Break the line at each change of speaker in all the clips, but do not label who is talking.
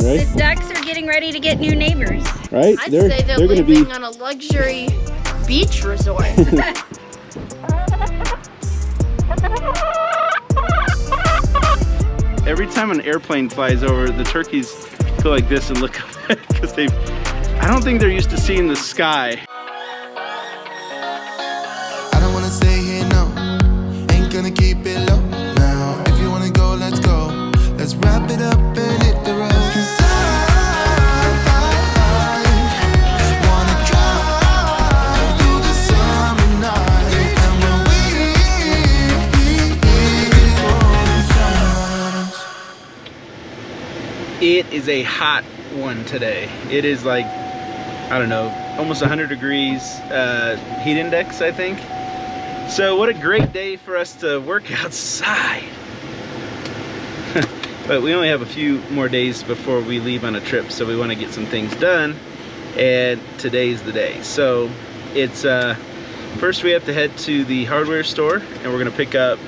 Right?
The ducks are getting ready to get new neighbors.
Right?
I'd say they're
going to
living
be
on a luxury beach resort.
Every time an airplane flies over, the turkeys go like this and look up because I don't think they're used to seeing the sky.
I don't wanna stay here, no. Ain't gonna keep it low. Now, if you wanna go, let's go. Let's wrap it up and hit the road. 'Cause I wanna drive through the summer night. And when we
It is a hot one today. It is like, I don't know, almost 100 degrees heat index, I think. So what a great day for us to work outside. But we only have a few more days before we leave on a trip, so we want to get some things done, and today's the day. So it's first we have to head to the hardware store, and we're gonna pick up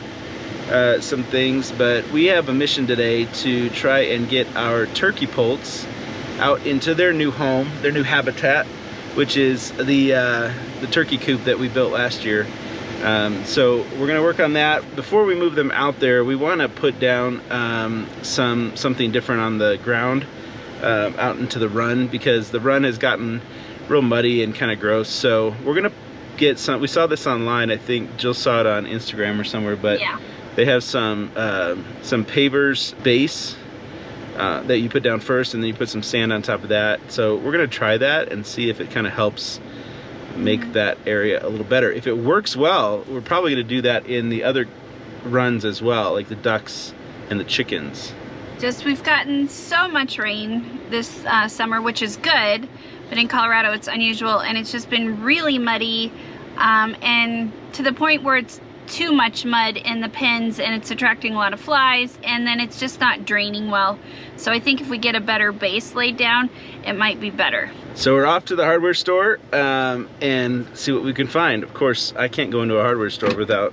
some things, but we have a mission today to try and get our turkey poults out into their new home, their new habitat, which is the turkey coop that we built last year. So we're gonna work on that. Before we move them out there, we want to put down something different on the ground out into the run, because the run has gotten real muddy and kind of gross. So we're gonna get some. We saw this online. I think Jill saw it on Instagram or somewhere, but yeah. They have some pavers base that you put down first, and then you put some sand on top of that. So we're gonna try that and see if it kind of helps make that area a little better. If it works well, we're probably gonna do that in the other runs as well, like the ducks and the chickens.
Just we've gotten so much rain this summer, which is good, but in Colorado it's unusual, and it's just been really muddy, and to the point where it's too much mud in the pens and it's attracting a lot of flies, and then it's just not draining well. So I think if we get a better base laid down, it might be better.
So we're off to the hardware store and see what we can find. Of course, I can't go into a hardware store without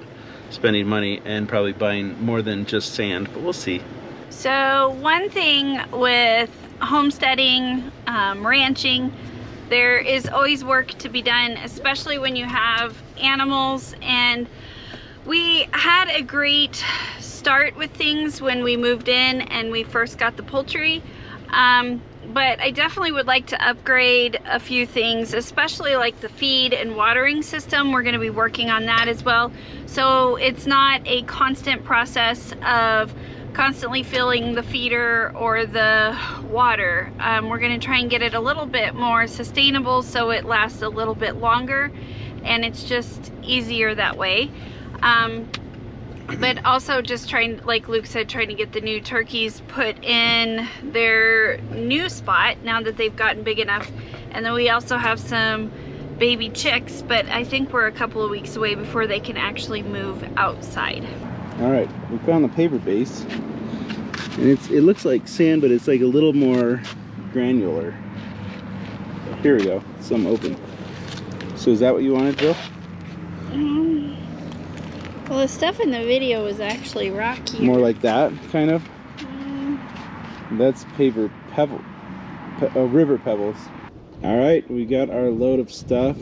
spending money and probably buying more than just sand, but we'll see.
So one thing with homesteading, ranching, there is always work to be done, especially when you have animals. And we had a great start with things when we moved in and we first got the poultry, but I definitely would like to upgrade a few things, especially like the feed and watering system. We're going to be working on that as well, so it's not a constant process of constantly filling the feeder or the water. We're going to try and get it a little bit more sustainable so it lasts a little bit longer, and it's just easier that way. But also just trying, like Luke said, trying to get the new turkeys put in their new spot now that they've gotten big enough. And then we also have some baby chicks, but I think we're a couple of weeks away before they can actually move outside.
All right, we found the paver base, and it looks like sand, but it's like a little more granular. Here we go, some open. So is that what you wanted, Jill?
Well, the stuff in the video was actually rocky.
More like that, kind of? That's paver pebble, river pebbles. All right, we got our load of stuff.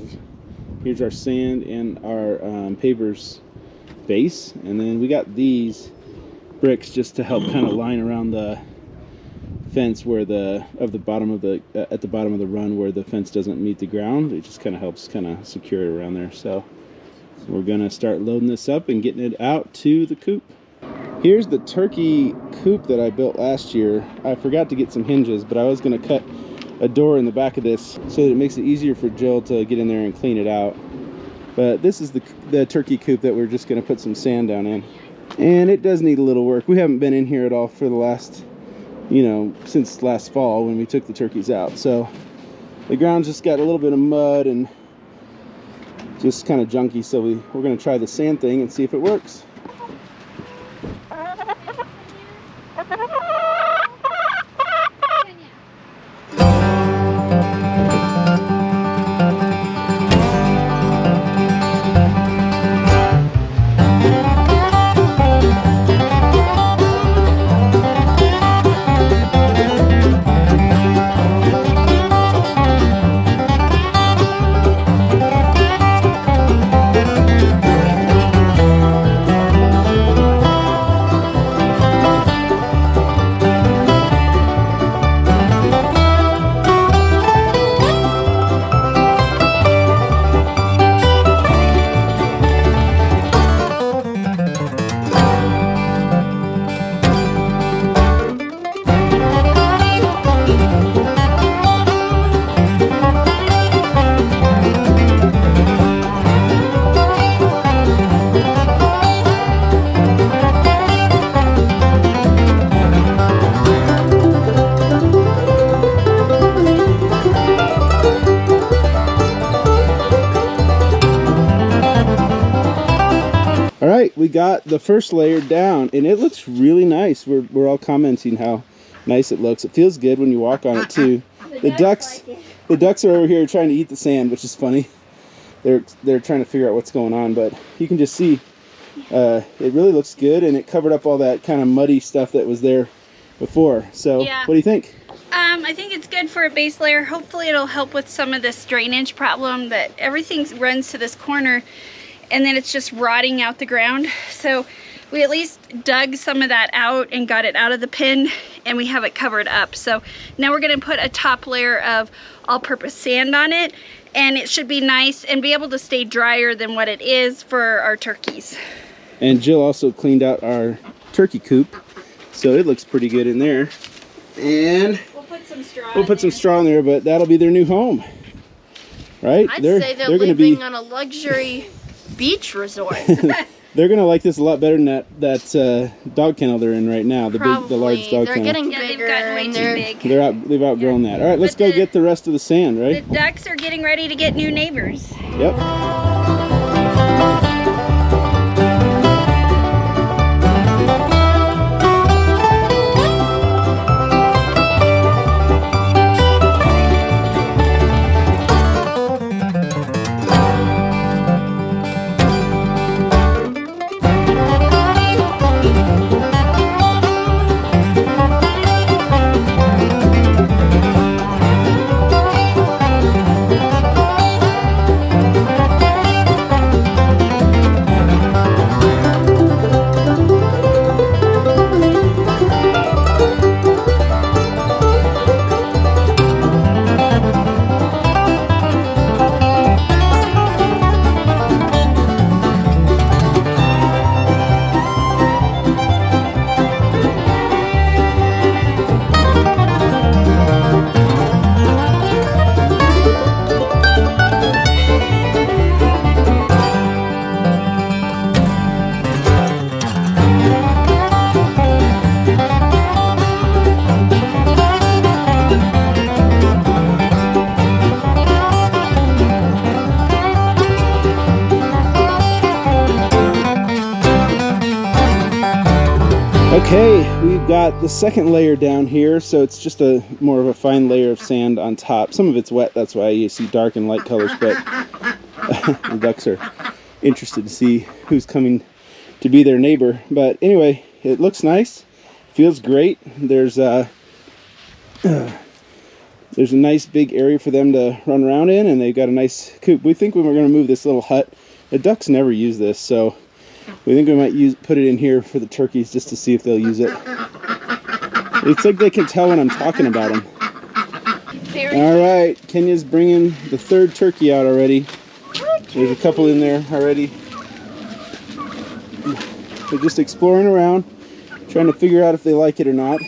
Here's our sand and our pavers base, and then we got these bricks just to help kind of line around the fence where at the bottom of the run where the fence doesn't meet the ground. It just kind of helps kind of secure it around there. So we're gonna start loading this up and getting it out to the coop. Here's the turkey coop that I built last year. I forgot to get some hinges, but I was gonna cut a door in the back of this so that it makes it easier for Jill to get in there and clean it out. But this is the turkey coop that we're just gonna put some sand down in. And it does need a little work. We haven't been in here at all for the last, since last fall when we took the turkeys out. So the ground just got a little bit of mud and just kind of junky, so we're going to try the sand thing and see if it works. we got the first layer down, and it looks really nice. We're all commenting how nice it looks. It feels good when you walk on it too. The ducks are over here trying to eat the sand, which is funny. They're trying to figure out what's going on, but you can just see it really looks good, and it covered up all that kind of muddy stuff that was there before. So
yeah.
What do you think?
I think it's good for a base layer. Hopefully it'll help with some of this drainage problem, that everything runs to this corner and then it's just rotting out the ground. So we at least dug some of that out and got it out of the pen, and we have it covered up. So now we're gonna put a top layer of all-purpose sand on it, and it should be nice and be able to stay drier than what it is for our turkeys.
And Jill also cleaned out our turkey coop, so it looks pretty good in there. And we'll put some straw in there, but that'll be their new home, right?
I'd say they're living on a luxury beach resort.
They're gonna like this a lot better than that dog kennel they're in right now. The large dog
they're
kennel.
getting
Yeah,
bigger.
they've gotten way too big.
They've outgrown that. All right, let's go get the rest of the sand, right?
The ducks are getting ready to get new neighbors.
Yep. Okay, we've got the second layer down here, so it's just more of a fine layer of sand on top. Some of it's wet, that's why you see dark and light colors, but the ducks are interested to see who's coming to be their neighbor. But anyway, it looks nice, feels great. There's a nice big area for them to run around in, and they've got a nice coop. We think when we're going to move this little hut, the ducks never use this, so we think we might put it in here for the turkeys just to see if they'll use it. It's like they can tell when I'm talking about them. All right, Kenya's bringing the third turkey out already. There's a couple in there already. They're just exploring around, trying to figure out if they like it or not.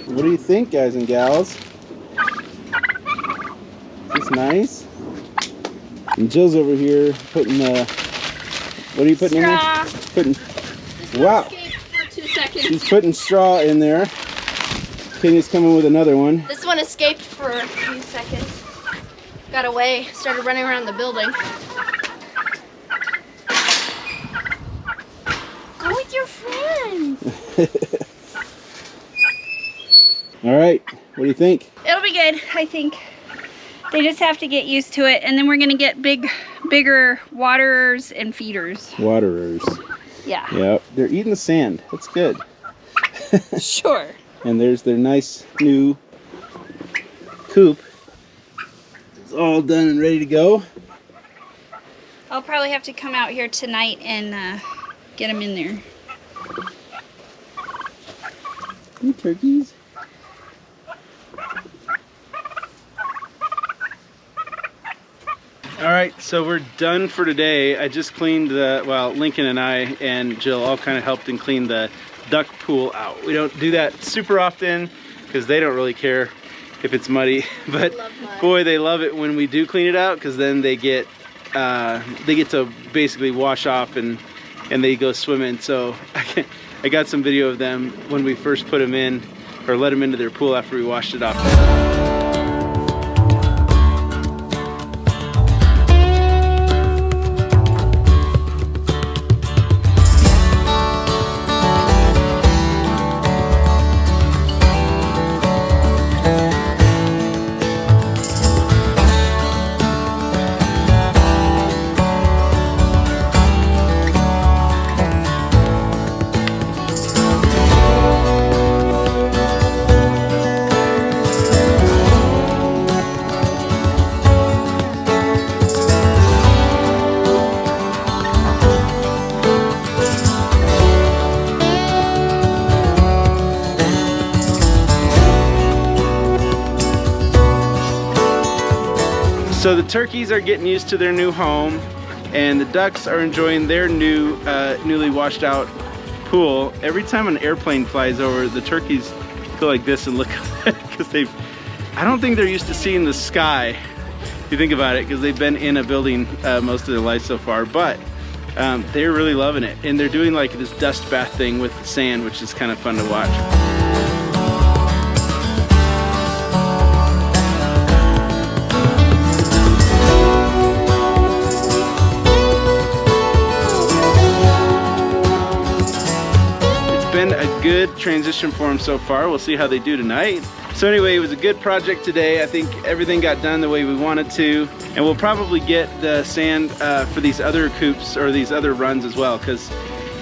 What do you think, guys and gals? It's nice. And Jill's over here putting what are you putting
Straw.
in there? Wow.
For 2 seconds.
She's putting straw in there. Kenya's coming with another one.
This one escaped for a few seconds. Got away, started running around the building. Go with your friends.
All right, what do you think?
It'll be good, I think. They just have to get used to it, and then we're gonna get bigger waterers and feeders.
Waterers.
Yeah.
Yep, they're eating the sand. That's good.
Sure.
And there's their nice new coop. It's all done and ready to go.
I'll probably have to come out here tonight and get them in there.
Hey, turkeys. All right, so we're done for today. I just cleaned Lincoln and I and Jill all kind of helped and cleaned the duck pool out. We don't do that super often because they don't really care if it's muddy, but boy, they love it when we do clean it out, because then they get to basically wash off and they go swimming. So I got some video of them when we first put them in, or let them into their pool after we washed it off. So the turkeys are getting used to their new home, and the ducks are enjoying their new, newly washed out pool. Every time an airplane flies over, the turkeys go like this and look because I don't think they're used to seeing the sky, if you think about it, because they've been in a building most of their life so far. But they're really loving it, and they're doing like this dust bath thing with the sand, which is kind of fun to watch. Been a good transition for them so far. We'll see how they do tonight. So anyway, it was a good project today. I think everything got done the way we wanted to, and we'll probably get the sand for these other coops or these other runs as well, because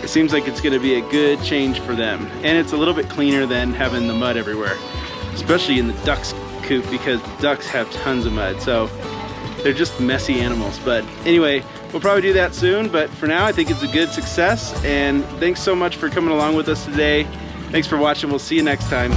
it seems like it's going to be a good change for them, and it's a little bit cleaner than having the mud everywhere, especially in the ducks coop, because ducks have tons of mud, so they're just messy animals. But anyway, we'll probably do that soon, but for now I think it's a good success, and thanks so much for coming along with us today. Thanks for watching. We'll see you next time.